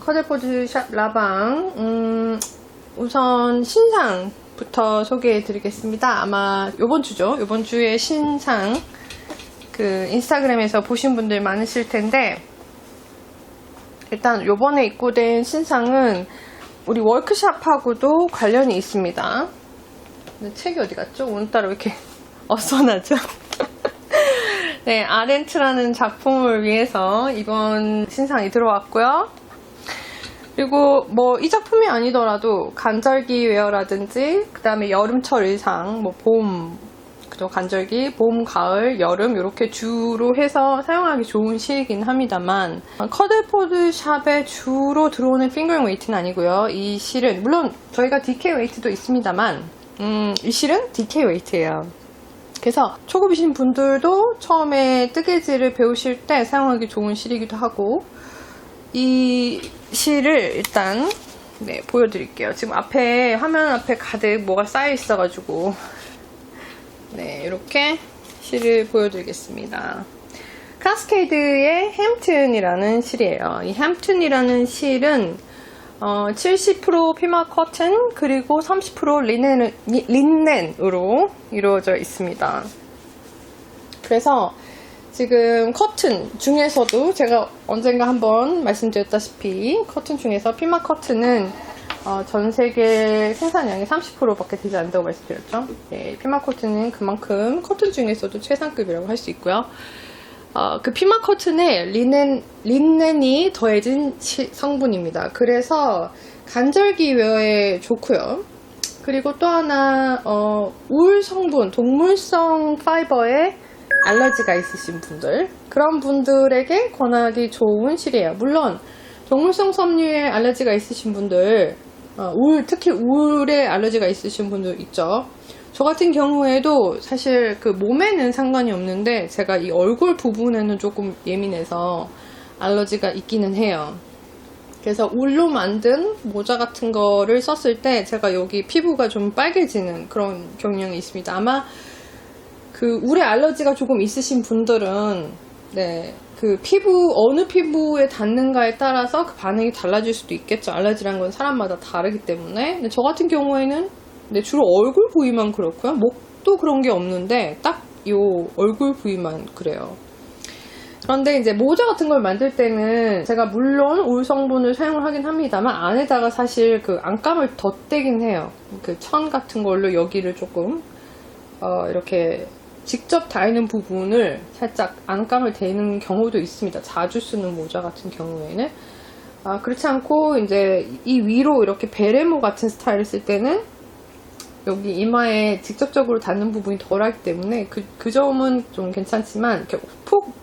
커들포드 샵 라방, 우선 신상부터 소개해 드리겠습니다. 아마 요번 주죠. 요번 주에 신상 그 인스타그램에서 보신 분들 많으실 텐데, 일단 요번에 입고된 신상은 우리 워크샵하고도 관련이 있습니다. 근데 책이 어디 갔죠? 오늘따라 왜 이렇게 어선하죠? 네, 아렌트라는 작품을 위해서 이번 신상이 들어왔고요. 그리고 뭐 이 작품이 아니더라도 간절기 웨어라든지, 그 다음에 여름철 의상, 뭐 봄, 그죠? 간절기, 봄, 가을, 여름 이렇게 주로 해서 사용하기 좋은 실이긴 합니다만, 커들포드 샵에 주로 들어오는 핑거링 웨이트는 아니고요. 이 실은 물론 저희가 DK 웨이트도 있습니다만, 이 실은 DK 웨이트예요. 그래서 초급이신 분들도 처음에 뜨개질을 배우실 때 사용하기 좋은 실이기도 하고, 이 실을 일단 보여드릴게요. 지금 앞에 화면 앞에 가득 뭐가 쌓여 있어가지고 이렇게 실을 보여드리겠습니다. 카스케이드의 햄튼이라는 실이에요. 이 햄튼이라는 실은 70% 피마 커튼 그리고 30% 린넨으로 이루어져 있습니다. 그래서 지금 커튼 중에서도 제가 언젠가 한번 말씀드렸다시피 커튼 중에서 피마 커튼은 전 세계 생산량의 30%밖에 되지 않는다고 말씀드렸죠. 네, 피마 커튼은 그만큼 커튼 중에서도 최상급이라고 할 수 있고요. 그 피마 커튼에 린넨이 더해진 성분입니다. 그래서 간절기 웨어에 좋고요. 그리고 또 하나 울 성분, 동물성 파이버에 알러지가 있으신 분들, 그런 분들에게 권하기 좋은 실이에요. 물론 동물성 섬유에 알러지가 있으신 분들, 특히 울에 알러지가 있으신 분들 있죠. 저 같은 경우에도 사실 그 몸에는 상관이 없는데 제가 이 얼굴 부분에는 조금 예민해서 알러지가 있기는 해요. 그래서 울로 만든 모자 같은 거를 썼을 때 제가 여기 피부가 좀 빨개지는 그런 경향이 있습니다. 아마 그 울에 알러지가 조금 있으신 분들은 그 어느 피부에 닿는가에 따라서 그 반응이 달라질 수도 있겠죠. 알러지란 건 사람마다 다르기 때문에. 근데 저 같은 경우에는 주로 얼굴 부위만 그렇고요. 목도 그런 게 없는데 딱 이 얼굴 부위만 그래요. 그런데 이제 모자 같은 걸 만들 때는 제가 물론 울 성분을 사용을 하긴 합니다만 안에다가 사실 그 안감을 덧대긴 해요. 그 천 같은 걸로 여기를 조금 이렇게 직접 닿는 부분을 살짝 안감을 대는 경우도 있습니다. 자주 쓰는 모자 같은 경우에는. 그렇지 않고 이제 이 위로 이렇게 베레모 같은 스타일을 쓸 때는 여기 이마에 직접적으로 닿는 부분이 덜하기 때문에 그 점은 좀 괜찮지만 이렇게 푹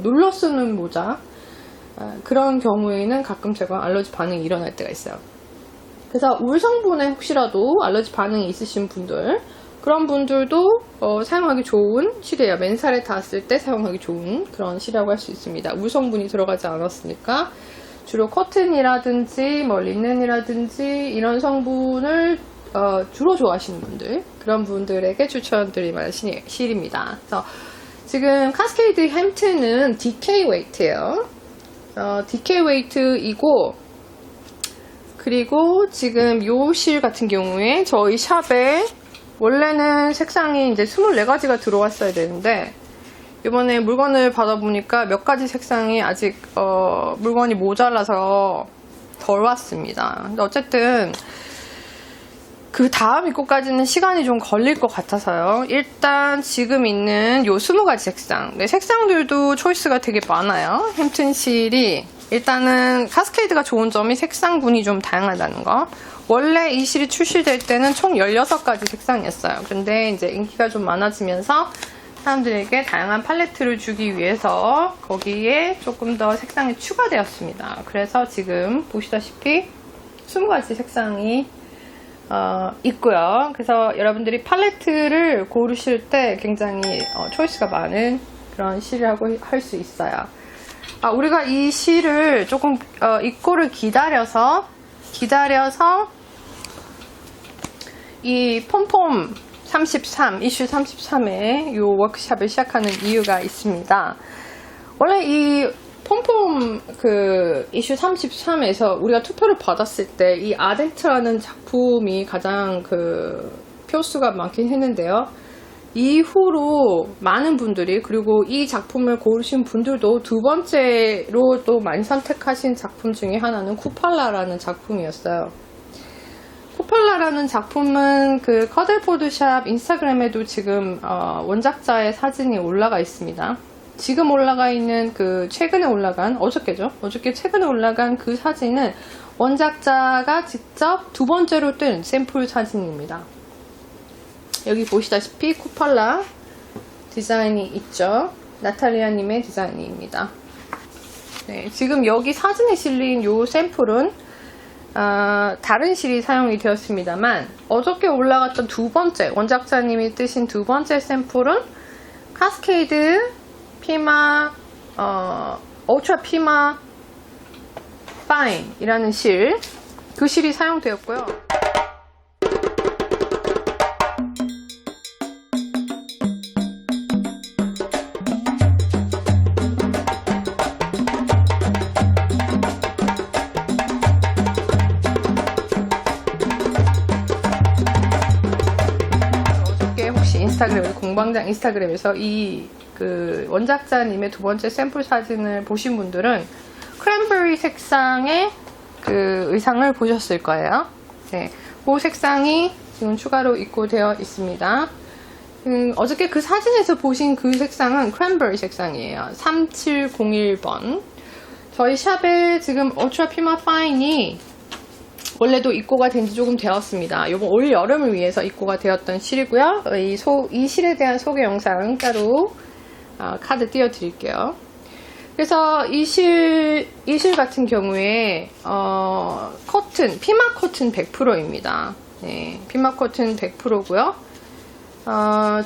눌러 쓰는 모자, 그런 경우에는 가끔 제가 알러지 반응이 일어날 때가 있어요. 그래서 울 성분에 혹시라도 알러지 반응이 있으신 분들, 그런 분들도 사용하기 좋은 실이에요. 맨살에 닿았을 때 사용하기 좋은 그런 실이라고 할 수 있습니다. 울 성분이 들어가지 않았으니까. 주로 커튼이라든지 뭐 린넨이라든지 이런 성분을 주로 좋아하시는 분들, 그런 분들에게 추천드릴 만한 실입니다. 그래서 지금 카스케이드 햄튼은 DK 웨이트예요. DK 웨이트이고, 그리고 지금 요 실 같은 경우에 저희 샵에 원래는 색상이 이제 24가지가 들어왔어야 되는데 이번에 물건을 받아보니까 몇 가지 색상이 아직 물건이 모자라서 덜 왔습니다. 근데 어쨌든 그 다음 입고까지는 시간이 좀 걸릴 것 같아서요. 일단 지금 있는 요 20가지 색상, 색상들도 초이스가 되게 많아요. 햄튼 실이 일단은 카스케이드가 좋은 점이 색상군이 좀 다양하다는 거. 원래 이 실이 출시될 때는 총 16가지 색상이었어요. 근데 이제 인기가 좀 많아지면서 사람들에게 다양한 팔레트를 주기 위해서 거기에 조금 더 색상이 추가되었습니다. 그래서 지금 보시다시피 20가지 색상이 있고요. 그래서 여러분들이 팔레트를 고르실 때 굉장히 초이스가 많은 그런 실이라고 할 수 있어요. 우리가 이 실을 조금 입고를 기다려서 이 폼폼 33, 이슈 33에 이 워크샵을 시작하는 이유가 있습니다. 원래 이 폼폼 그 이슈 33에서 우리가 투표를 받았을 때 이 아덴트라는 작품이 가장 그 표수가 많긴 했는데요. 이후로 많은 분들이, 그리고 이 작품을 고르신 분들도 두 번째로 또 많이 선택하신 작품 중에 하나는 쿠팔라라는 작품이었어요. 쿠팔라라는 작품은 그 커들포드샵 인스타그램에도 지금 원작자의 사진이 올라가 있습니다. 지금 올라가 있는 그 최근에 올라간, 어저께 최근에 올라간 그 사진은 원작자가 직접 두 번째로 뜬 샘플 사진입니다. 여기 보시다시피 쿠팔라 디자인이 있죠. 나탈리아님의 디자인입니다. 네, 지금 여기 사진에 실린 이 샘플은 다른 실이 사용이 되었습니다만, 어저께 올라갔던 두 번째, 원작자님이 뜨신 두 번째 샘플은 카스케이드 피마, 울트라 피마 파인 이라는 실, 그 실이 사용되었고요. 인스타그램, 공방장 인스타그램에서 이 그 원작자님의 두 번째 샘플 사진을 보신 분들은 크랜베리 색상의 그 의상을 보셨을 거예요. 네, 그 색상이 지금 추가로 입고되어 있습니다. 어저께 그 사진에서 보신 그 색상은 크랜베리 색상이에요. 3701번. 저희 샵에 지금 울트라 피마 파인이 원래도 입고가 된 지 조금 되었습니다. 요번 올 여름을 위해서 입고가 되었던 실이고요. 이 실에 대한 소개 영상 따로 카드 띄워드릴게요. 그래서 이 실 같은 경우에 커튼, 피마 커튼 100%입니다. 네, 피마 커튼 100%고요.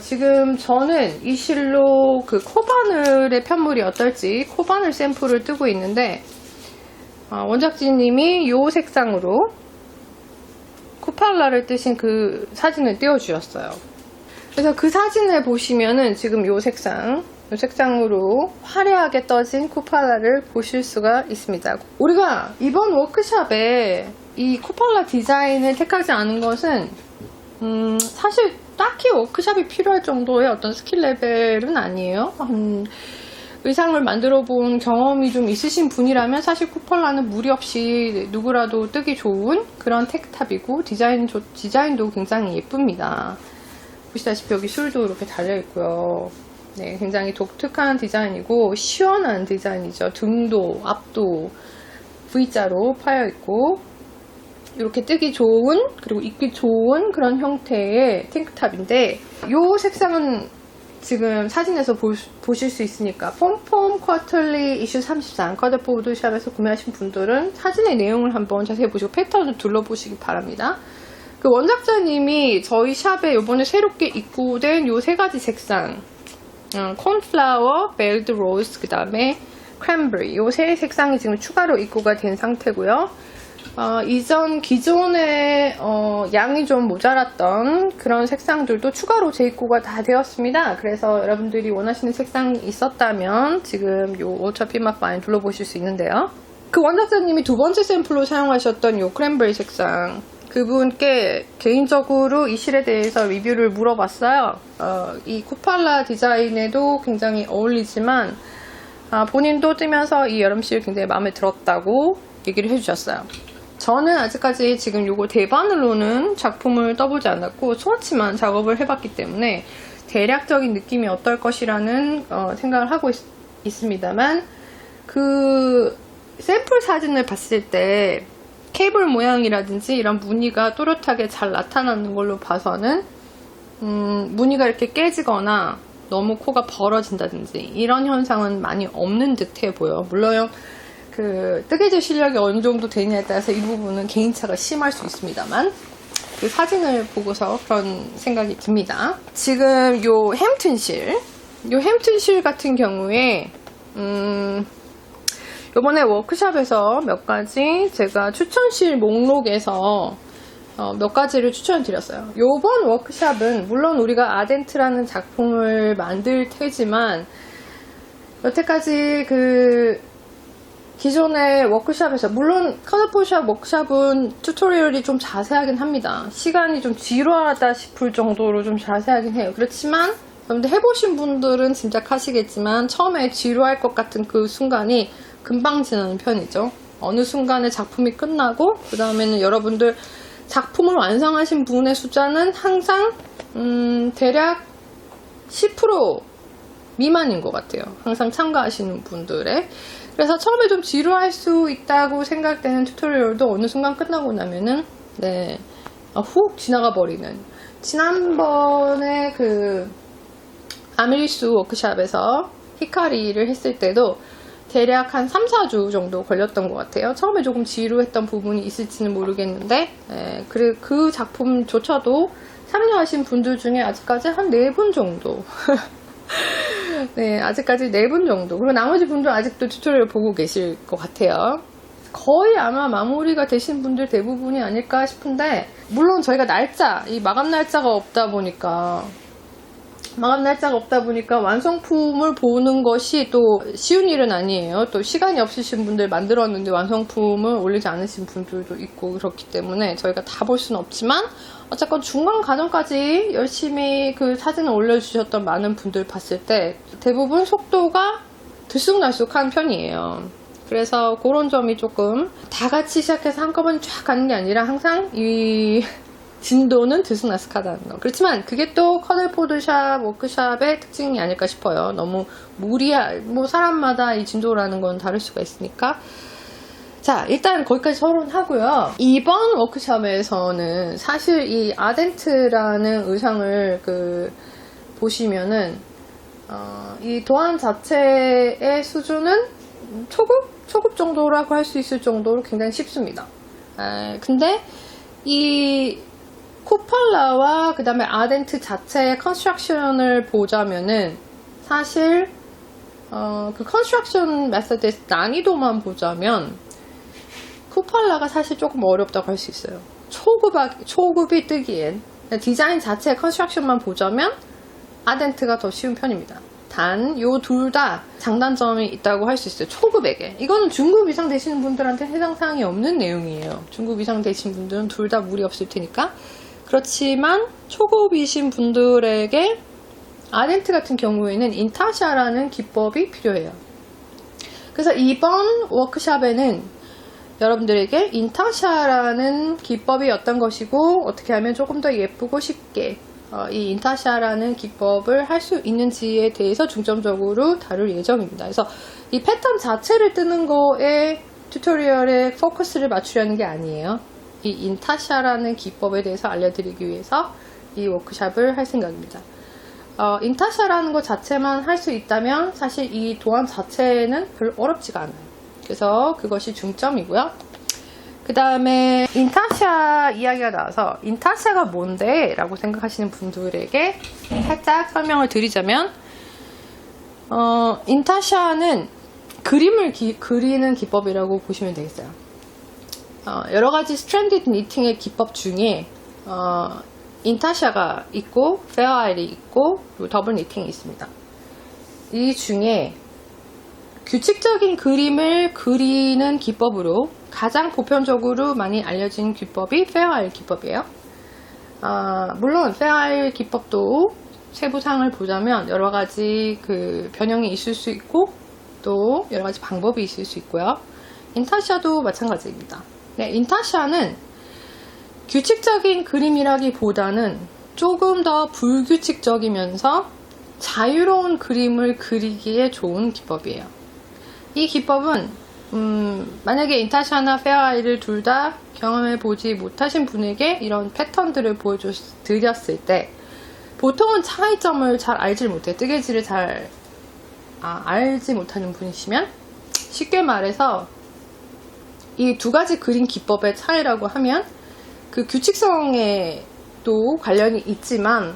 지금 저는 이 실로 그 코바늘의 편물이 어떨지 코바늘 샘플을 뜨고 있는데, 원작자님이 이 색상으로 쿠팔라를 뜨신 그 사진을 띄워주셨어요. 그래서 그 사진을 보시면은 지금 이 색상으로 화려하게 떠진 쿠팔라를 보실 수가 있습니다. 우리가 이번 워크샵에 이 쿠팔라 디자인을 택하지 않은 것은 사실 딱히 워크샵이 필요할 정도의 어떤 스킬 레벨은 아니에요. 의상을 만들어 본 경험이 좀 있으신 분이라면 사실 쿠팔라는 무리 없이 누구라도 뜨기 좋은 그런 택탑이고, 디자인도 굉장히 예쁩니다. 보시다시피 여기 술도 이렇게 달려있고요. 네, 굉장히 독특한 디자인이고 시원한 디자인이죠. 등도 앞도 V자로 파여있고 이렇게 뜨기 좋은, 그리고 입기 좋은 그런 형태의 탱크탑인데, 이 색상은 지금 사진에서 보실 수 있으니까 폼폼 쿼틀리 이슈 33 커들포드샵에서 구매하신 분들은 사진의 내용을 한번 자세히 보시고 패턴을 둘러보시기 바랍니다. 그 원작자님이 저희 샵에 이번에 새롭게 입고된 요 세 가지 색상, 콘플라워, 베일드 로즈, 그 다음에 크랜베리, 요 세 색상이 지금 추가로 입고가 된 상태고요. 기존에 양이 좀 모자랐던 그런 색상들도 추가로 재입고가 다 되었습니다. 그래서 여러분들이 원하시는 색상이 있었다면 지금 요 울트라 피마 파인 둘러보실 수 있는데요. 그 원작자님이 두 번째 샘플로 사용하셨던 요 크랜베리 색상, 그분께 개인적으로 이 실에 대해서 리뷰를 물어봤어요. 이 쿠팔라 디자인에도 굉장히 어울리지만 본인도 뜨면서 이 여름실 굉장히 마음에 들었다고 얘기를 해주셨어요. 저는 아직까지 지금 요거 대바늘로는 작품을 떠보지 않았고 스워치만 작업을 해봤기 때문에 대략적인 느낌이 어떨 것이라는 생각을 하고 있습니다만, 그 샘플 사진을 봤을 때 케이블 모양이라든지 이런 무늬가 또렷하게 잘 나타나는 걸로 봐서는 무늬가 이렇게 깨지거나 너무 코가 벌어진다든지 이런 현상은 많이 없는 듯해 보여. 물론 그 뜨개질 실력이 어느 정도 되느냐에 따라서 이 부분은 개인차가 심할 수 있습니다만, 그 사진을 보고서 그런 생각이 듭니다. 지금 요 햄튼실 같은 경우에 요번에 워크샵에서 몇 가지 제가 추천실 목록에서 몇 가지를 추천을 드렸어요. 요번 워크샵은 물론 우리가 아덴트라는 작품을 만들 테지만 여태까지 그 기존의 워크샵에서, 물론 컬러포샵 워크샵은 튜토리얼이 좀 자세하긴 합니다. 시간이 좀 지루하다 싶을 정도로 좀 자세하긴 해요. 그렇지만 여러분들 해보신 분들은 짐작하시겠지만 처음에 지루할 것 같은 그 순간이 금방 지나는 편이죠. 어느 순간에 작품이 끝나고 그 다음에는 여러분들 작품을 완성하신 분의 숫자는 항상 대략 10% 미만인 것 같아요. 항상 참가하시는 분들의. 그래서 처음에 좀 지루할 수 있다고 생각되는 튜토리얼도 어느 순간 끝나고 나면은 훅 지나가 버리는. 지난번에 그 아미리수 워크샵에서 히카리를 했을 때도 대략 한 3, 4주 정도 걸렸던 것 같아요. 처음에 조금 지루했던 부분이 있을지는 모르겠는데 그 작품조차도 참여하신 분들 중에 아직까지 한 4분 정도 네, 아직까지 4분 정도. 그리고 나머지 분들 아직도 튜토리얼 보고 계실 것 같아요. 거의 아마 마무리가 되신 분들 대부분이 아닐까 싶은데, 물론 저희가 이 마감 날짜가 없다 보니까 완성품을 보는 것이 또 쉬운 일은 아니에요. 또 시간이 없으신 분들 만들었는데 완성품을 올리지 않으신 분들도 있고 그렇기 때문에 저희가 다 볼 수는 없지만, 어쨌건 중간 과정까지 열심히 그 사진을 올려주셨던 많은 분들 봤을 때 대부분 속도가 들쑥날쑥한 편이에요. 그래서 그런 점이 조금 다 같이 시작해서 한꺼번에 쫙 가는 게 아니라 항상 이 진도는 들쑥날쑥하다는 거. 그렇지만 그게 또 컬러 포토샵 워크샵의 특징이 아닐까 싶어요. 너무 사람마다 이 진도라는 건 다를 수가 있으니까. 자, 일단 거기까지 서론하고요. 이번 워크샵에서는 사실 이 아덴트라는 의상을 보시면은 이 도안 자체의 수준은 초급 정도라고 할 수 있을 정도로 굉장히 쉽습니다. 근데 이 쿠팔라와 그 다음에 아덴트 자체의 컨스트럭션을 보자면은 사실 그 컨스트럭션 메서드의 난이도만 보자면 쿠팔라가 사실 조금 어렵다고 할 수 있어요. 초급이 뜨기엔. 디자인 자체의 컨스트럭션만 보자면 아덴트가 더 쉬운 편입니다. 단 요 둘 다 장단점이 있다고 할 수 있어요. 초급에게. 이거는 중급 이상 되시는 분들한테 해당 사항이 없는 내용이에요. 중급 이상 되신 분들은 둘 다 무리 없을 테니까. 그렇지만 초급이신 분들에게 아덴트 같은 경우에는 인타샤라는 기법이 필요해요. 그래서 이번 워크샵에는 여러분들에게 인타샤라는 기법이 어떤 것이고 어떻게 하면 조금 더 예쁘고 쉽게 이 인타샤라는 기법을 할 수 있는지에 대해서 중점적으로 다룰 예정입니다. 그래서 이 패턴 자체를 뜨는 거에 튜토리얼에 포커스를 맞추려는 게 아니에요. 이 인타샤라는 기법에 대해서 알려드리기 위해서 이 워크샵을 할 생각입니다. 인타샤라는 것 자체만 할 수 있다면 사실 이 도안 자체는 별로 어렵지가 않아요. 그래서 그것이 중점이고요. 그 다음에 인타샤 이야기가 나와서 인타샤가 뭔데? 라고 생각하시는 분들에게 살짝 설명을 드리자면 인타샤는 그림을 그리는 기법이라고 보시면 되겠어요. 여러가지 스트랜디드 니팅의 기법 중에 인타샤가 있고 페어아일이 있고 그리고 더블 니팅이 있습니다. 이 중에 규칙적인 그림을 그리는 기법으로 가장 보편적으로 많이 알려진 기법이 페어아일 기법이에요. 물론 페어아일 기법도 세부상을 보자면 여러가지 변형이 있을 수 있고 또 여러가지 방법이 있을 수 있고요. 인타샤도 마찬가지입니다. 네, 인타샤는 규칙적인 그림이라기보다는 조금 더 불규칙적이면서 자유로운 그림을 그리기에 좋은 기법이에요. 이 기법은 만약에 인타샤나 페어아일을 둘 다 경험해 보지 못하신 분에게 이런 패턴들을 보여드렸을 때 보통은 차이점을 잘 알지 못해요. 뜨개질을 잘 알지 못하는 분이시면 쉽게 말해서 이 두 가지 그림 기법의 차이라고 하면 그 규칙성에도 관련이 있지만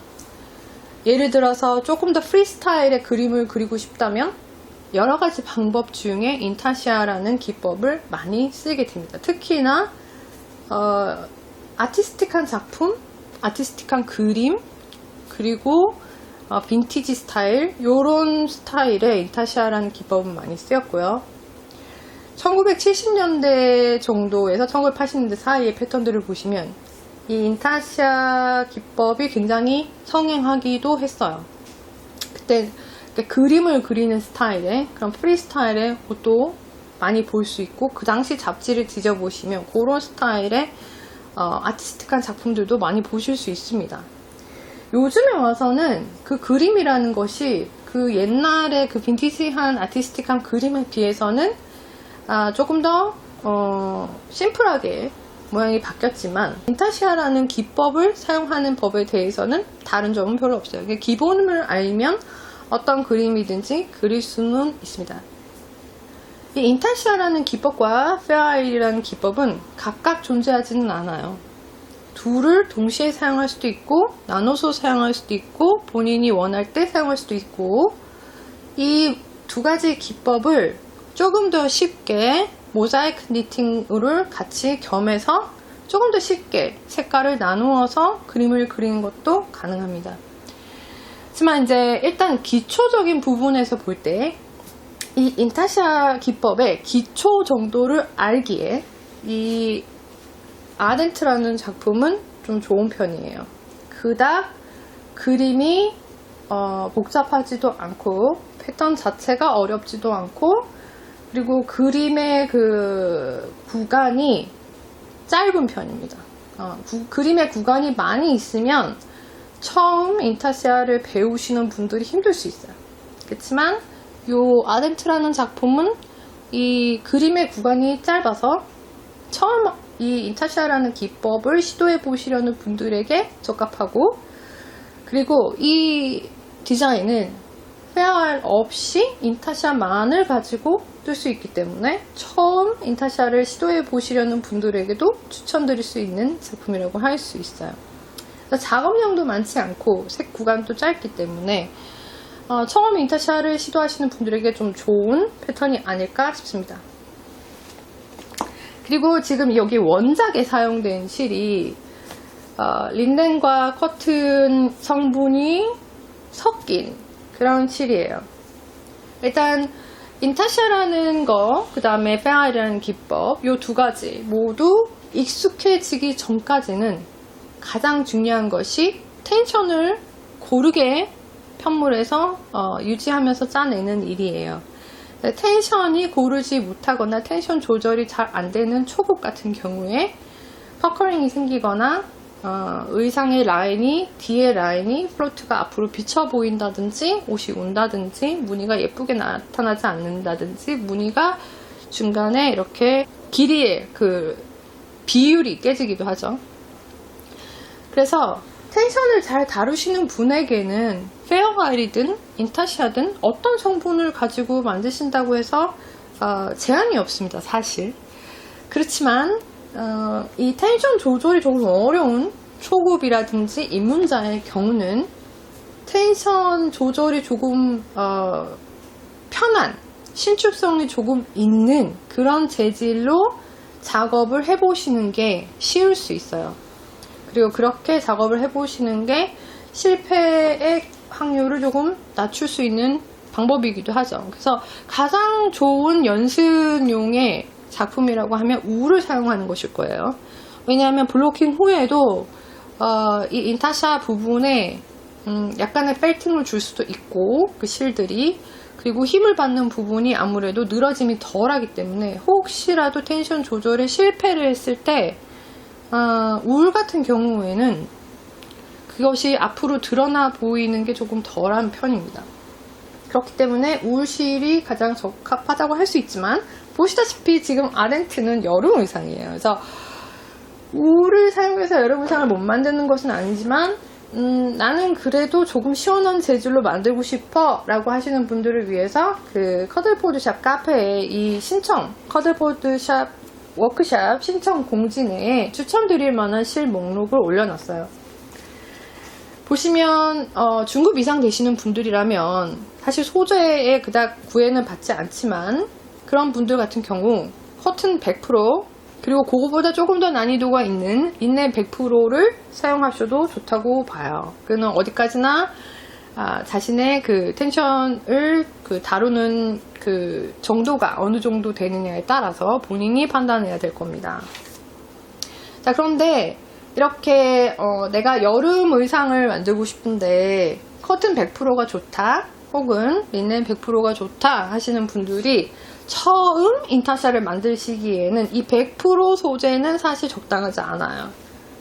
예를 들어서 조금 더 프리스타일의 그림을 그리고 싶다면 여러 가지 방법 중에 인타샤라는 기법을 많이 쓰게 됩니다. 특히나 아티스틱한 작품, 아티스틱한 그림, 그리고 빈티지 스타일, 요런 스타일의 인타샤라는 기법은 많이 쓰였고요. 1970년대 정도에서 1980년대 사이의 패턴들을 보시면 이 인타시아 기법이 굉장히 성행하기도 했어요. 그때 그림을 그리는 스타일의 그런 프리스타일의 옷도 많이 볼 수 있고, 그 당시 잡지를 뒤져보시면 그런 스타일의 아티스틱한 작품들도 많이 보실 수 있습니다. 요즘에 와서는 그 그림이라는 것이 그 옛날의 그 빈티지한 아티스틱한 그림에 비해서는 조금 더 심플하게 모양이 바뀌었지만, 인타시아라는 기법을 사용하는 법에 대해서는 다른 점은 별로 없어요. 기본을 알면 어떤 그림이든지 그릴 수는 있습니다. 이 인타시아라는 기법과 페어아일이라는 기법은 각각 존재하지는 않아요. 둘을 동시에 사용할 수도 있고, 나눠서 사용할 수도 있고, 본인이 원할 때 사용할 수도 있고, 이 두 가지 기법을 조금 더 쉽게 모자이크 니팅을 같이 겸해서 조금 더 쉽게 색깔을 나누어서 그림을 그리는 것도 가능합니다. 하지만 이제 일단 기초적인 부분에서 볼 때 이 인타시아 기법의 기초 정도를 알기에 이 아덴트라는 작품은 좀 좋은 편이에요. 그닥 그림이 복잡하지도 않고, 패턴 자체가 어렵지도 않고, 그리고 그림의 그 구간이 짧은 편입니다. 그림의 구간이 많이 있으면 처음 인타시아를 배우시는 분들이 힘들 수 있어요. 그렇지만 요 아덴트라는 작품은 이 그림의 구간이 짧아서 처음 이 인타시아라는 기법을 시도해 보시려는 분들에게 적합하고, 그리고 이 디자인은 페어알 없이 인타시아만을 가지고 뜰 수 있기 때문에 처음 인타시아를 시도해 보시려는 분들에게도 추천드릴 수 있는 작품이라고 할 수 있어요. 작업량도 많지 않고 색 구간도 짧기 때문에 처음 인타시아를 시도하시는 분들에게 좀 좋은 패턴이 아닐까 싶습니다. 그리고 지금 여기 원작에 사용된 실이 린넨과 커튼 성분이 섞인 그런 실이에요. 일단 인타시아라는 거, 그 다음에 페어아일이라는 기법, 이 두 가지 모두 익숙해지기 전까지는 가장 중요한 것이 텐션을 고르게 편물해서 유지하면서 짜내는 일이에요. 텐션이 고르지 못하거나 텐션 조절이 잘 안되는 초급 같은 경우에 퍼커링이 생기거나 의상의 라인이, 뒤에 라인이 플로트가 앞으로 비쳐 보인다든지, 옷이 운다든지, 무늬가 예쁘게 나타나지 않는다든지, 무늬가 중간에 이렇게 길이의 그 비율이 깨지기도 하죠. 그래서 텐션을 잘 다루시는 분에게는 페어아일이든 인타시아든 어떤 성분을 가지고 만드신다고 해서 제한이 없습니다, 사실. 그렇지만 이 텐션 조절이 조금 어려운 초급이라든지 입문자의 경우는 텐션 조절이 조금 편한, 신축성이 조금 있는 그런 재질로 작업을 해보시는 게 쉬울 수 있어요. 그리고 그렇게 작업을 해보시는 게 실패의 확률을 조금 낮출 수 있는 방법이기도 하죠. 그래서 가장 좋은 연습용의 작품이라고 하면 울을 사용하는 것일 거예요. 왜냐하면 블로킹 후에도 이 인타시아 부분에 약간의 펠팅을 줄 수도 있고, 그 실들이, 그리고 힘을 받는 부분이 아무래도 늘어짐이 덜하기 때문에 혹시라도 텐션 조절에 실패를 했을 때 울 같은 경우에는 그것이 앞으로 드러나 보이는 게 조금 덜한 편입니다. 그렇기 때문에 울실이 가장 적합하다고 할 수 있지만, 보시다시피 지금 아덴트는 여름 의상이에요. 그래서 울을 사용해서 여름 의상을 못 만드는 것은 아니지만 나는 그래도 조금 시원한 재질로 만들고 싶어 라고 하시는 분들을 위해서 그 커들보드샵 카페에 이 신청, 커들보드샵 워크샵 신청 공지 내에 추천드릴 만한 실 목록을 올려놨어요. 보시면 중급 이상 되시는 분들이라면 사실 소재에 그닥 구애는 받지 않지만, 그런 분들 같은 경우 커튼 100% 그리고 그거보다 조금 더 난이도가 있는 인내 100%를 사용하셔도 좋다고 봐요. 그는 어디까지나 자신의 그 텐션을 그 다루는 그 정도가 어느 정도 되느냐에 따라서 본인이 판단해야 될 겁니다. 자, 그런데 이렇게 내가 여름 의상을 만들고 싶은데 커튼 100%가 좋다 혹은 리넨 100%가 좋다 하시는 분들이 처음 인타샤를 만드시기에는 이 100% 소재는 사실 적당하지 않아요.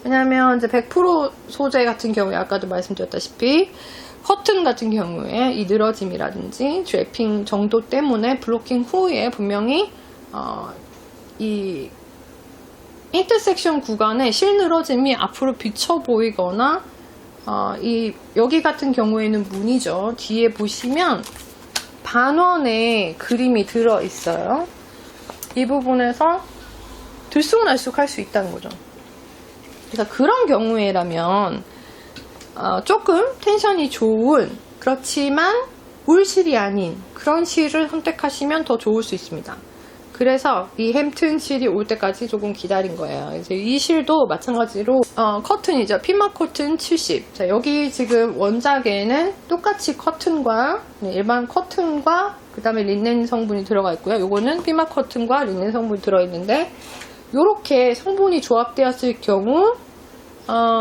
왜냐하면 이제 100% 소재 같은 경우에 아까도 말씀드렸다시피 커튼 같은 경우에 이 늘어짐이라든지 드래핑 정도 때문에 블로킹 후에 분명히 이 인터섹션 구간에 실늘어짐이 앞으로 비쳐 보이거나 여기 같은 경우에는 문이죠. 뒤에 보시면 반원의 그림이 들어 있어요. 이 부분에서 들쑥날쑥 할 수 있다는 거죠. 그래서 그런 경우에라면 조금 텐션이 좋은 그렇지만 울실이 아닌 그런 실을 선택하시면 더 좋을 수 있습니다. 그래서 이 햄튼 실이 올 때까지 조금 기다린 거예요. 이제 이 실도 마찬가지로 커튼이죠. 피마 커튼 70. 자, 여기 지금 원작에는 똑같이 커튼과 일반 커튼과 그 다음에 린넨 성분이 들어가 있고요. 요거는 피마 커튼과 린넨 성분이 들어있는데 요렇게 성분이 조합되었을 경우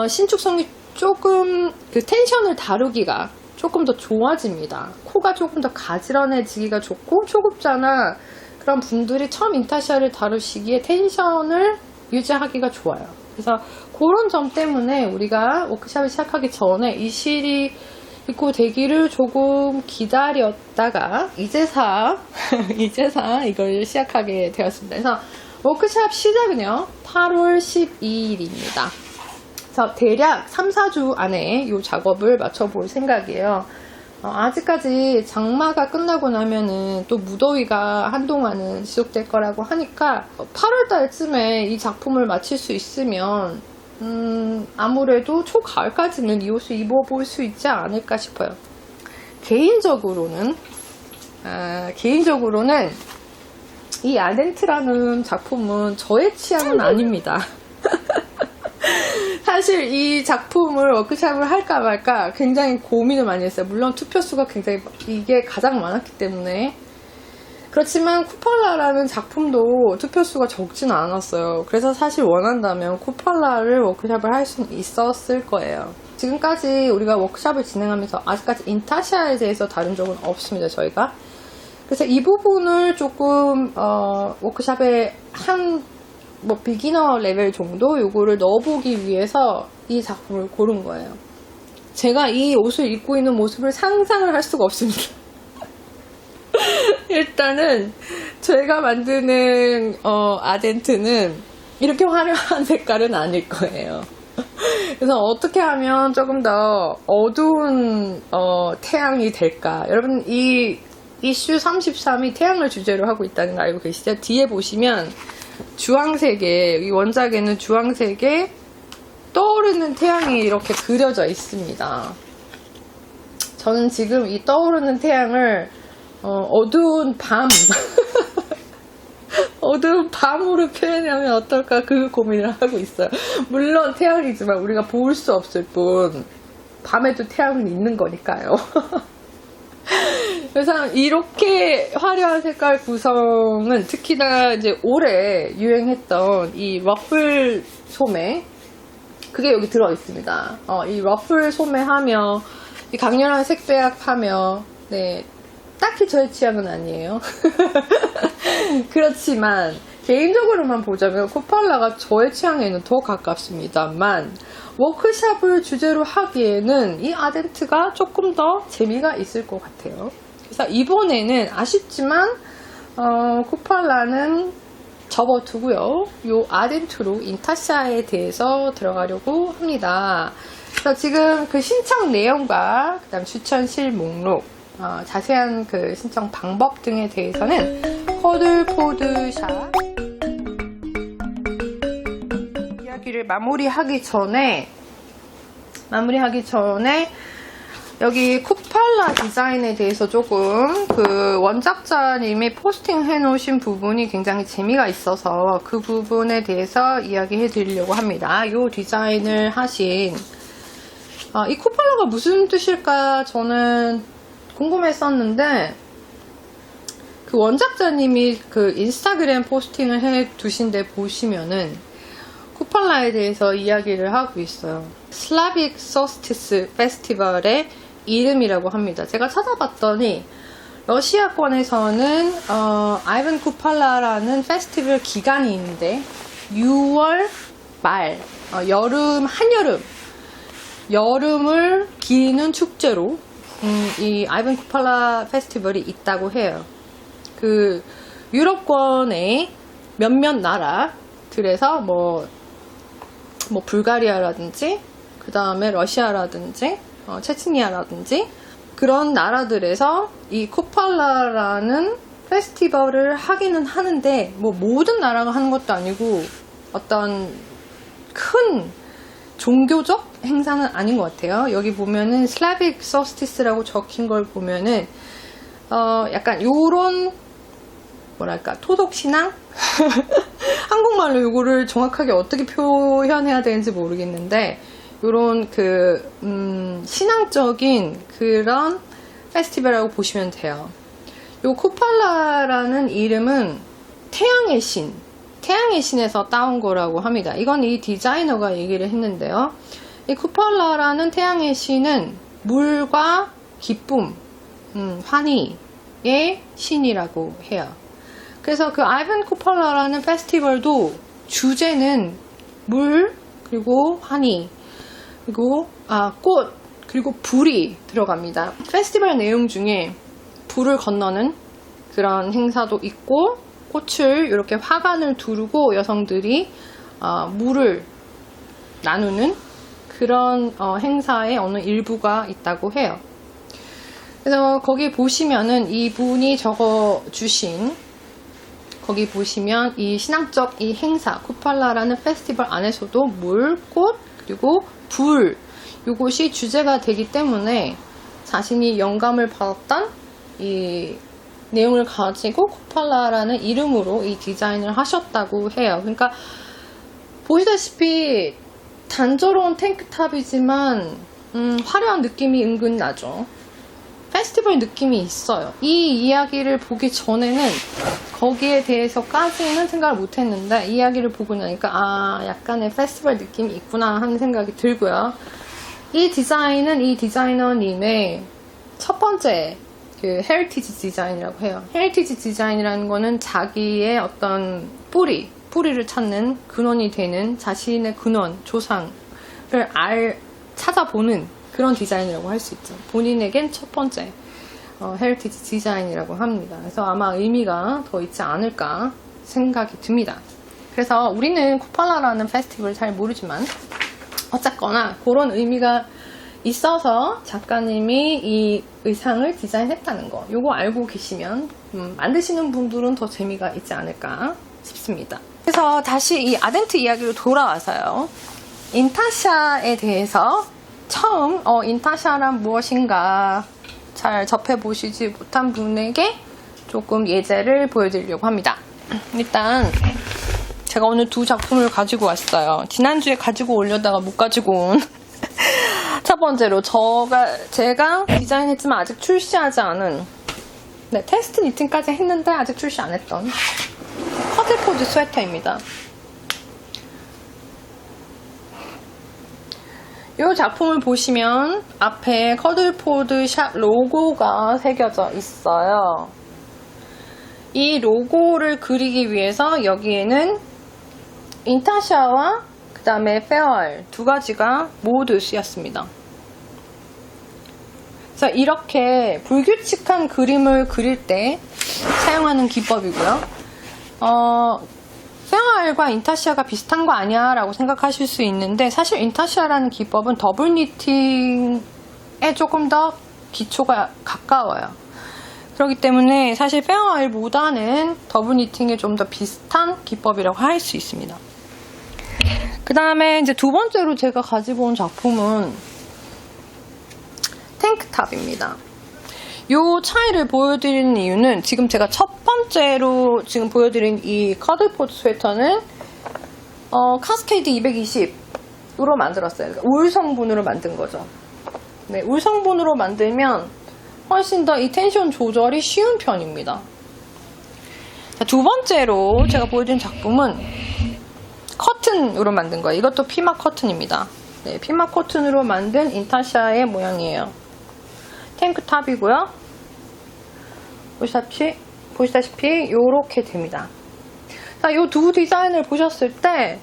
신축성이 조금 그 텐션을 다루기가 조금 더 좋아집니다. 코가 조금 더 가지런해지기가 좋고 초급자나 그런 분들이 처음 인타샤를 다루시기에 텐션을 유지하기가 좋아요. 그래서 그런 점 때문에 우리가 워크샵을 시작하기 전에 이 실이 입고되기를 조금 기다렸다가 이제사 이걸 시작하게 되었습니다. 그래서 워크샵 시작은요 8월 12일입니다. 그래서 대략 3-4주 안에 이 작업을 마쳐볼 생각이에요. 아직까지 장마가 끝나고 나면은 또 무더위가 한동안은 지속될 거라고 하니까 8월 달쯤에 이 작품을 마칠 수 있으면 아무래도 초가을까지는 이 옷을 입어볼 수 있지 않을까 싶어요. 개인적으로는 이 아덴트라는 작품은 저의 취향은 아닙니다. 사실 이 작품을 워크샵을 할까 말까 굉장히 고민을 많이 했어요. 물론 투표수가 굉장히 이게 가장 많았기 때문에. 그렇지만 쿠팔라라는 작품도 투표수가 적지는 않았어요. 그래서 사실 원한다면 쿠팔라를 워크샵을 할 수는 있었을 거예요. 지금까지 우리가 워크샵을 진행하면서 아직까지 인타샤에 대해서 다룬 적은 없습니다. 저희가. 그래서 이 부분을 조금 워크샵에 비기너 레벨 정도 요거를 넣어보기 위해서 이 작품을 고른 거예요. 제가 이 옷을 입고 있는 모습을 상상을 할 수가 없습니다. 일단은 제가 만드는 아덴트는 이렇게 화려한 색깔은 아닐 거예요. 그래서 어떻게 하면 조금 더 어두운 태양이 될까? 여러분 이 이슈 33이 태양을 주제로 하고 있다는 거 알고 계시죠? 뒤에 보시면 주황색에 이 원작에는 주황색에 떠오르는 태양이 이렇게 그려져 있습니다. 저는 지금 이 떠오르는 태양을 어두운 밤 어두운 밤으로 표현하면 어떨까 그 고민을 하고 있어요. 물론 태양이지만 우리가 볼 수 없을 뿐 밤에도 태양은 있는 거니까요. 그래서 이렇게 화려한 색깔 구성은 특히나 이제 올해 유행했던 이 러플 소매 그게 여기 들어 있습니다. 이 러플 소매 하며 이 강렬한 색배합 하며 네 딱히 저의 취향은 아니에요. 그렇지만 개인적으로만 보자면 쿠팔라가 저의 취향에는 더 가깝습니다만 워크샵을 주제로 하기에는 이 아덴트가 조금 더 재미가 있을 것 같아요. 그래서 이번에는 아쉽지만 쿠팔라는 접어두고요. 요 아덴트로 인타샤에 대해서 들어가려고 합니다. 그래서 지금 그 신청 내용과 그다음 추천실 목록 자세한 그 신청 방법 등에 대해서는 허들포드샵 이야기를 마무리하기 전에 여기 쿠팔라 디자인에 대해서 조금 그 원작자님이 포스팅 해놓으신 부분이 굉장히 재미가 있어서 그 부분에 대해서 이야기해 드리려고 합니다. 이 디자인을 하신 이 쿠팔라가 쿠팔라가 무슨 뜻일까 저는 궁금했었는데, 그 원작자님이 그 인스타그램 포스팅을 해 두신 데 보시면은 쿠팔라에 대해서 이야기를 하고 있어요. 슬라빅 솔스티스 페스티벌의 이름이라고 합니다. 제가 찾아봤더니 러시아권에서는 아이반 쿠팔라라는 페스티벌 기간이 있는데 6월 말 여름을 기리는 축제로 이 아이반 쿠팔라 페스티벌이 있다고 해요. 그 유럽권의 몇몇 나라들에서 뭐 불가리아라든지 그 다음에 러시아라든지 체치니아라든지 그런 나라들에서 이 쿠팔라라는 페스티벌을 하기는 하는데 뭐 모든 나라가 하는 것도 아니고 어떤 큰 종교적 행사는 아닌 것 같아요. 여기 보면은 슬라빅 솔스티스라고 적힌 걸 보면은 약간 요런 뭐랄까 토독신앙? 한국말로 이거를 정확하게 어떻게 표현해야 되는지 모르겠는데 요런 신앙적인 그런 페스티벌이라고 보시면 돼요. 요 쿠팔라라는 이름은 태양의 신에서 따온 거라고 합니다. 이건 이 디자이너가 얘기를 했는데요. 이 쿠팔라라는 태양의 신은 물과 기쁨, 환희의 신이라고 해요. 그래서 그 아이반 쿠팔라라는 페스티벌도 주제는 물, 그리고 환희, 그리고 꽃, 그리고 불이 들어갑니다. 페스티벌 내용 중에 불을 건너는 그런 행사도 있고 꽃을 이렇게 화관을 두르고 여성들이 물을 나누는 그런 행사의 어느 일부가 있다고 해요. 그래서 거기 보시면은 이분이 적어주신 거기 보시면 이 신앙적 이 행사 쿠팔라라는 페스티벌 안에서도 물, 꽃, 그리고 불 이것이 주제가 되기 때문에 자신이 영감을 받았던 이 내용을 가지고 쿠팔라라는 이름으로 이 디자인을 하셨다고 해요. 그러니까 보시다시피 단조로운 탱크탑이지만 화려한 느낌이 은근 나죠. 페스티벌 느낌이 있어요. 이 이야기를 보기 전에는 거기에 대해서까지는 생각을 못했는데 이 이야기를 보고 나니까 약간의 페스티벌 느낌이 있구나 하는 생각이 들고요. 이 디자인은 이 디자이너님의 첫 번째 그 헤리티지 디자인이라고 해요. 헤리티지 디자인이라는 거는 자기의 어떤 뿌리를 찾는 근원이 되는 자신의 근원, 조상을 찾아보는 그런 디자인이라고 할 수 있죠. 본인에겐 첫 번째 헤리티지 디자인이라고 합니다. 그래서 아마 의미가 더 있지 않을까 생각이 듭니다. 그래서 우리는 쿠팔라라는 페스티벌을 잘 모르지만 어쨌거나 그런 의미가 있어서 작가님이 이 의상을 디자인했다는 거 요거 알고 계시면 만드시는 분들은 더 재미가 있지 않을까 싶습니다. 그래서 다시 이 아덴트 이야기로 돌아와서요. 인타샤에 대해서 처음 인타샤란 무엇인가 잘 접해보시지 못한 분에게 조금 예제를 보여드리려고 합니다. 일단 제가 오늘 두 작품을 가지고 왔어요. 지난주에 가지고 오려다가 못 가지고 온 첫 번째로 제가 디자인했지만 아직 출시하지 않은 테스트 니팅까지 했는데 아직 출시 안 했던 커들코드 스웨터입니다. 이 작품을 보시면 앞에 커들포드 샵 로고가 새겨져 있어요. 이 로고를 그리기 위해서 여기에는 인타샤와 그 다음에 페어알 두 가지가 모두 쓰였습니다. 그래서 이렇게 불규칙한 그림을 그릴 때 사용하는 기법이고요. 페어알과 인타시아가 비슷한 거 아니야 라고 생각하실 수 있는데 사실 인타시아라는 기법은 더블 니팅에 조금 더 기초가 가까워요. 그렇기 때문에 사실 페어알보다는 더블 니팅에 좀 더 비슷한 기법이라고 할 수 있습니다. 그 다음에 이제 두 번째로 제가 가지고 온 작품은 탱크탑입니다. 이 차이를 보여드리는 이유는 지금 제가 첫 번째로 지금 보여드린 이 커들포드 스웨터는 카스케이드 220으로 만들었어요. 울 성분으로 만든 거죠. 네, 울성본으로 만들면 훨씬 더 이 텐션 조절이 쉬운 편입니다. 자, 두 번째로 제가 보여드린 작품은 커튼으로 만든 거예요. 이것도 피마 커튼입니다. 네, 피마 커튼으로 만든 인타샤의 모양이에요. 탱크탑이고요. 보시다시피 이렇게 됩니다. 자, 이 두 디자인을 보셨을 때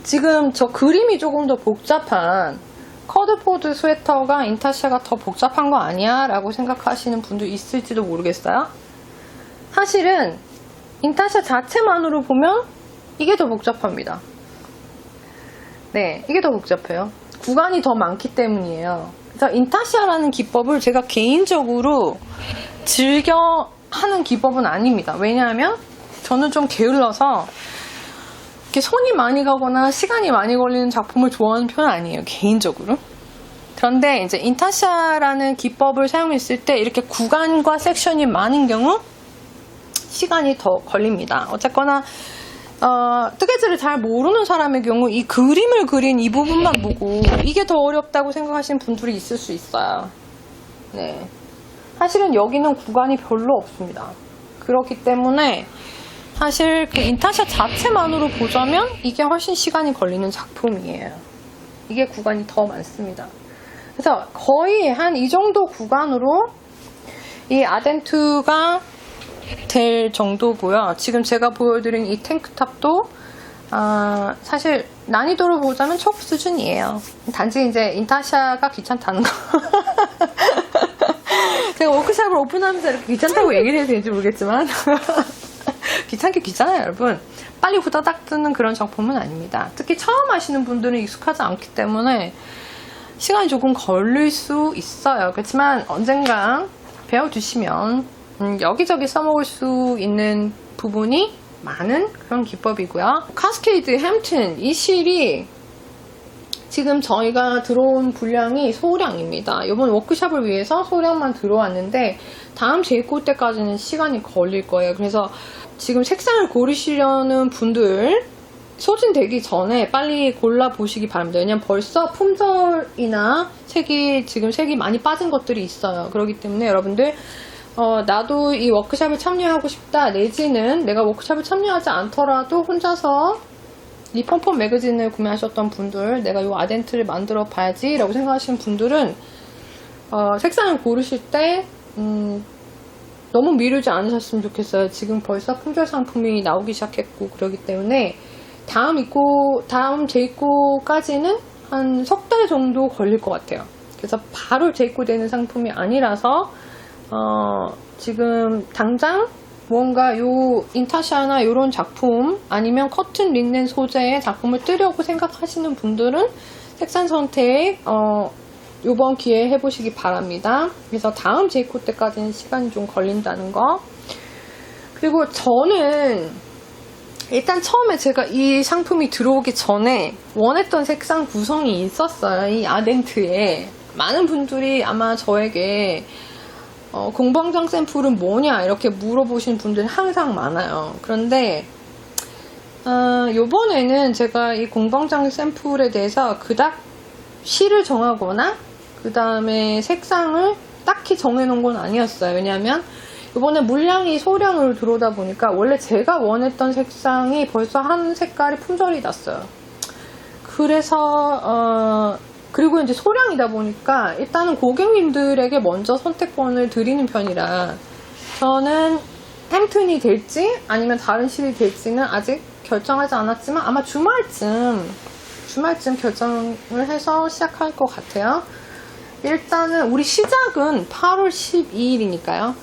지금 저 그림이 조금 더 복잡한 커드포드 스웨터가 인타샤가 더 복잡한 거 아니야? 라고 생각하시는 분도 있을지도 모르겠어요. 사실은 인타샤 자체만으로 보면 이게 더 복잡합니다. 네, 이게 더 복잡해요. 구간이 더 많기 때문이에요. 그래서 인타샤라는 기법을 제가 개인적으로 즐겨 하는 기법은 아닙니다. 왜냐하면 저는 좀 게을러서 이렇게 손이 많이 가거나 시간이 많이 걸리는 작품을 좋아하는 편은 아니에요. 개인적으로. 그런데 이제 인타샤라는 기법을 사용했을 때 이렇게 구간과 섹션이 많은 경우 시간이 더 걸립니다. 어쨌거나 뜨개질을 잘 모르는 사람의 경우 이 그림을 그린 이 부분만 보고 이게 더 어렵다고 생각하시는 분들이 있을 수 있어요. 네. 사실은 여기는 구간이 별로 없습니다. 그렇기 때문에 사실 그 인타샤 자체만으로 보자면 이게 훨씬 시간이 걸리는 작품이에요. 이게 구간이 더 많습니다. 그래서 거의 한 이 정도 구간으로 이 아덴투가 될 정도고요. 지금 제가 보여드린 이 탱크탑도 사실 난이도로 보자면 초급 수준이에요. 단지 이제 인타샤가 귀찮다는 거. 제가 워크샵을 오픈하면서 이렇게 귀찮다고 얘기를 해도 되는지 모르겠지만 귀찮게 귀찮아요, 여러분. 빨리 후다닥 뜨는 그런 작품은 아닙니다. 특히 처음 하시는 분들은 익숙하지 않기 때문에 시간이 조금 걸릴 수 있어요. 그렇지만 언젠가 배워두시면 여기저기 써먹을 수 있는 부분이 많은 그런 기법이고요. 카스케이드 햄튼 이 실이 지금 저희가 들어온 분량이 소량입니다. 이번 워크숍을 위해서 소량만 들어왔는데 다음 재입고 때까지는 시간이 걸릴 거예요. 그래서 지금 색상을 고르시려는 분들 소진되기 전에 빨리 골라보시기 바랍니다. 왜냐면 벌써 품절이나 지금 색이 많이 빠진 것들이 있어요. 그렇기 때문에 여러분들 나도 이 워크숍에 참여하고 싶다, 내지는 내가 워크숍에 참여하지 않더라도 혼자서 이 펌펌 매거진을 구매하셨던 분들, 내가 이 아덴트를 만들어 봐야지 라고 생각하시는 분들은 색상을 고르실 때 너무 미루지 않으셨으면 좋겠어요. 지금 벌써 품절 상품이 나오기 시작했고 그러기 때문에 다음 재입고까지는 한 석 달 정도 걸릴 것 같아요. 그래서 바로 재입고되는 상품이 아니라서 지금 당장 뭔가 요 인타샤나 요런 작품 아니면 커튼 린넨 소재의 작품을 뜨려고 생각하시는 분들은 색상 선택 요번 기회에 해보시기 바랍니다. 그래서 다음 재입고 때까지는 시간이 좀 걸린다는 거. 그리고 저는 일단 처음에 제가 이 상품이 들어오기 전에 원했던 색상 구성이 있었어요. 이 아덴트에 많은 분들이 아마 저에게 공방장 샘플은 뭐냐 이렇게 물어보시는 분들이 항상 많아요. 그런데 요번에는 제가 이 공방장 샘플에 대해서 그닥 실을 정하거나 그 다음에 색상을 딱히 정해놓은 건 아니었어요. 왜냐하면 이번에 물량이 소량으로 들어오다 보니까 원래 제가 원했던 색상이 벌써 한 색깔이 품절이 났어요. 그래서 그리고 이제 소량이다 보니까 일단은 고객님들에게 먼저 선택권을 드리는 편이라 저는 햄튼이 될지 아니면 다른 실이 될지는 아직 결정하지 않았지만 아마 주말쯤 결정을 해서 시작할 것 같아요. 일단은 우리 시작은 8월 12일이니까요.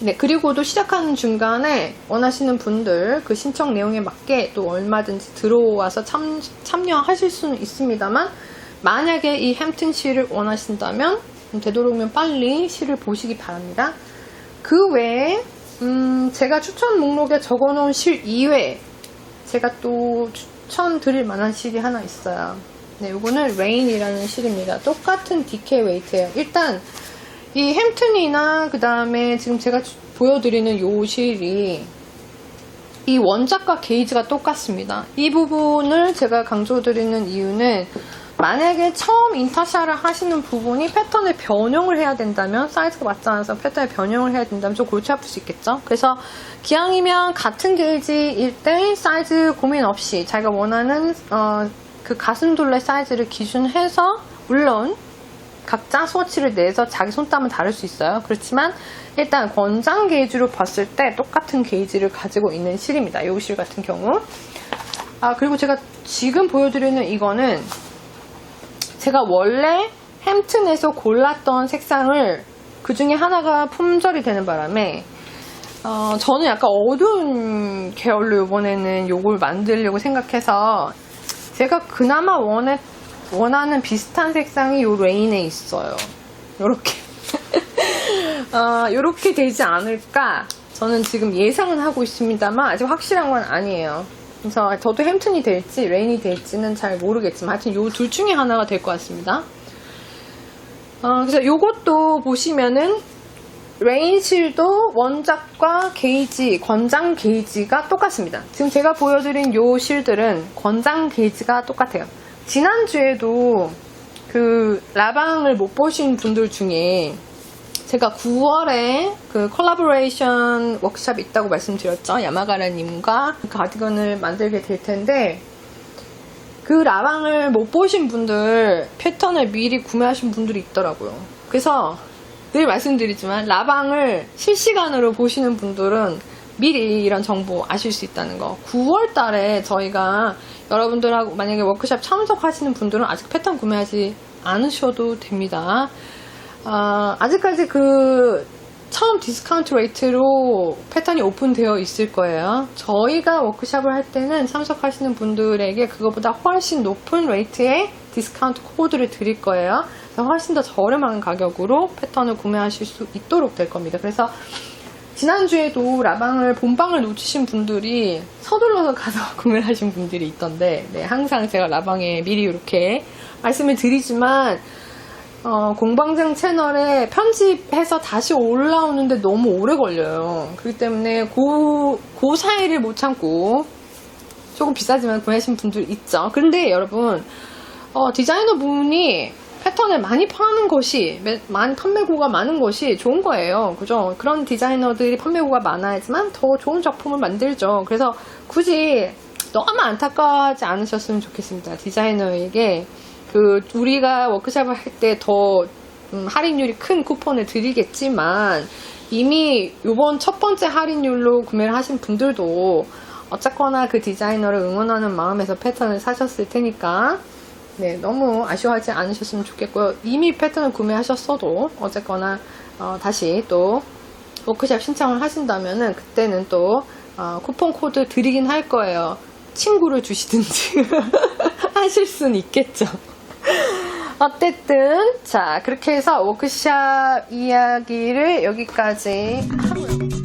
네, 그리고도 시작하는 중간에 원하시는 분들 그 신청 내용에 맞게 또 얼마든지 들어와서 참여하실 수는 있습니다만 만약에 이 햄튼 실을 원하신다면 되도록이면 빨리 실을 보시기 바랍니다. 그 외에 제가 추천 목록에 적어놓은 실 이외에 제가 또 추천드릴 만한 실이 하나 있어요. 네, 이거는 레인이라는 실입니다. 똑같은 DK 웨이트예요. 일단 이 햄튼이나 그 다음에 지금 제가 보여드리는 요 실이 이 원작과 게이지가 똑같습니다. 이 부분을 제가 강조드리는 이유는 만약에 처음 인터샤를 하시는 부분이 패턴을 변형을 해야 된다면, 사이즈가 맞지 않아서 패턴을 변형을 해야 된다면 좀 골치 아플 수 있겠죠. 그래서 기왕이면 같은 게이지일 때 사이즈 고민 없이 자기가 원하는 그 가슴둘레 사이즈를 기준해서, 물론 각자 스워치를 내서 자기 손땀은 다를 수 있어요. 그렇지만 일단 권장 게이지로 봤을 때 똑같은 게이지를 가지고 있는 실입니다. 이 실 같은 경우. 그리고 제가 지금 보여드리는 이거는 제가 원래 햄튼에서 골랐던 색상을 그 중에 하나가 품절이 되는 바람에 저는 약간 어두운 계열로 이번에는 요걸 만들려고 생각해서, 제가 그나마 원하는 비슷한 색상이 요 레인에 있어요. 요렇게 요렇게 되지 않을까 저는 지금 예상은 하고 있습니다만 아직 확실한 건 아니에요. 그래서 저도 햄튼이 될지 레인이 될지는 잘 모르겠지만 하여튼 요 둘 중에 하나가 될 것 같습니다. 그래서 요것도 보시면은 레인실도 원작과 게이지, 권장 게이지가 똑같습니다. 지금 제가 보여드린 요 실들은 권장 게이지가 똑같아요. 지난주에도 그 라방을 못 보신 분들 중에 제가 9월에 그 콜라보레이션 워크숍 있다고 말씀드렸죠. 야마가라님과 가디건을 만들게 될 텐데, 그 라방을 못 보신 분들 패턴을 미리 구매하신 분들이 있더라고요. 그래서 늘 말씀드리지만 라방을 실시간으로 보시는 분들은 미리 이런 정보 아실 수 있다는 거. 9월 달에 저희가 여러분들하고 만약에 워크숍 참석하시는 분들은 아직 패턴 구매하지 않으셔도 됩니다. 아직까지 그 처음 디스카운트 레이트로 패턴이 오픈되어 있을 거예요. 저희가 워크숍을 할 때는 참석하시는 분들에게 그거보다 훨씬 높은 레이트의 디스카운트 코드를 드릴 거예요. 훨씬 더 저렴한 가격으로 패턴을 구매하실 수 있도록 될 겁니다. 그래서 지난주에도 라방을 본방을 놓치신 분들이 서둘러서 가서 구매를 하신 분들이 있던데, 네, 항상 제가 라방에 미리 이렇게 말씀을 드리지만 공방장 채널에 편집해서 다시 올라오는데 너무 오래 걸려요. 그렇기 때문에 그 사이를 못 참고 조금 비싸지만 구매하신 분들 있죠. 그런데 여러분, 디자이너 분이 패턴을 많이 파는 것이, 많이 판매고가 많은 것이 좋은 거예요. 그죠? 그런 디자이너들이 판매고가 많아야지만 더 좋은 작품을 만들죠. 그래서 굳이 너무 안타까워하지 않으셨으면 좋겠습니다. 디자이너에게 우리가 워크숍을 할 때 더 할인율이 큰 쿠폰을 드리겠지만, 이미 요번 첫 번째 할인율로 구매를 하신 분들도 어쨌거나 그 디자이너를 응원하는 마음에서 패턴을 사셨을 테니까, 네, 너무 아쉬워하지 않으셨으면 좋겠고요. 이미 패턴을 구매하셨어도 어쨌거나 다시 또 워크숍 신청을 하신다면은 그때는 또 쿠폰 코드 드리긴 할 거예요. 친구를 주시든지 하실 수는 있겠죠. 어쨌든 자, 그렇게 해서 워크숍 이야기를 여기까지 하고요.